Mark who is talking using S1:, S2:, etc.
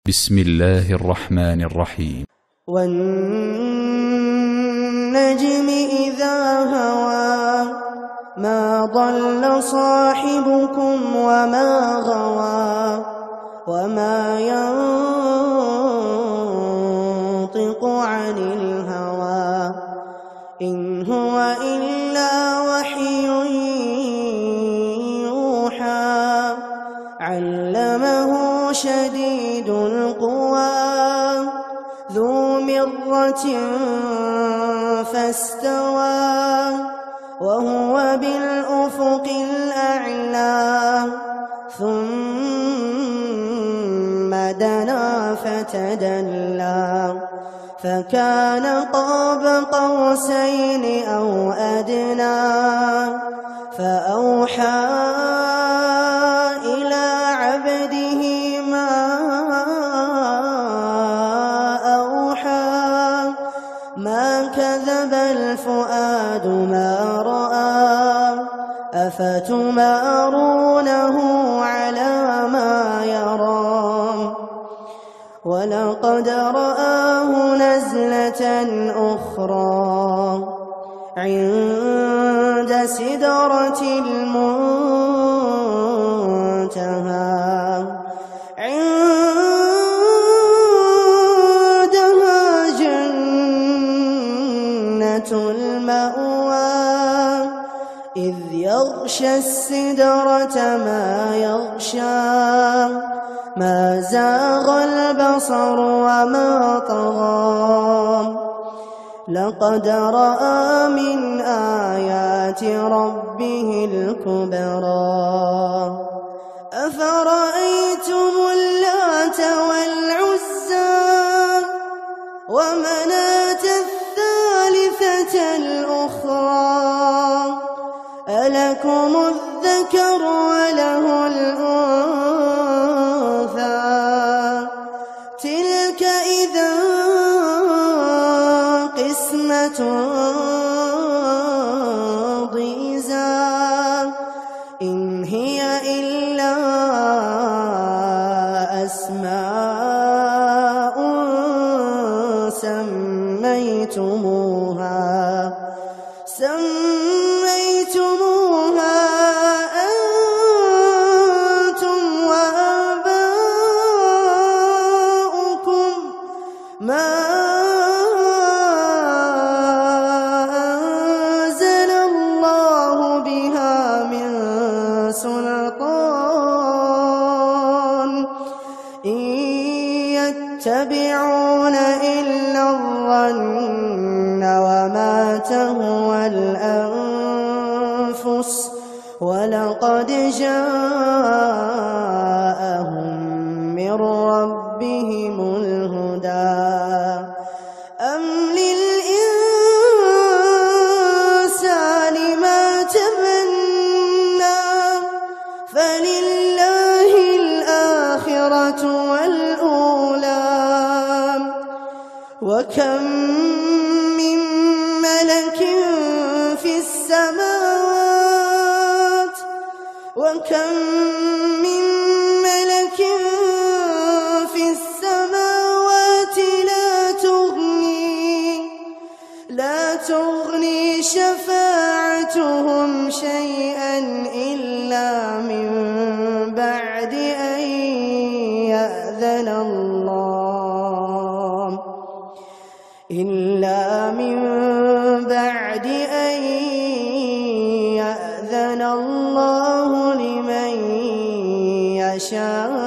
S1: بسم الله الرحمن الرحيم.
S2: والنجم إذا هوى ما ضل صاحبكم وما غوى وما ينطق عن الهوى إن هو إلا وحي يوحى علمه شديد القوى ذو مرة فاستوى وهو بالأفق الأعلى ثم دنا فتدلى فكان قاب قوسين أو أدنى فأوحى إلى عبده ما أوحى ما كذب الفؤاد ما رأى أفتمارونه على ما يرى ولقد رآه نزلة أخرى عند سدرة المنتهى عندها جنة المأوى إذ يغشى السدرة ما يغشى ما زاغ البصر وما طغى لقد رأى من آيات ربه الكبرى أفرأيتم اللات والعزى ومناة الثالثة الأخرى ألكم الذكر وله الأنثى تلك إذا قسمة ضيزى إن هي إلا أسماء سميتموها أنتم وآباؤكم ما أنزل الله بها من سلطان إن يتبعون إلا الظن وما تهوى الأنفس ولقد جاءهم من ربهم الهدى أم للإنسان ما تمنى فلله الآخرة والأولى وكم من ملك في السماوات وكم من ملك في السماوات لا تغني شفاعتهم شيئا إلا من بعد أن يأذن الله لمن يشاء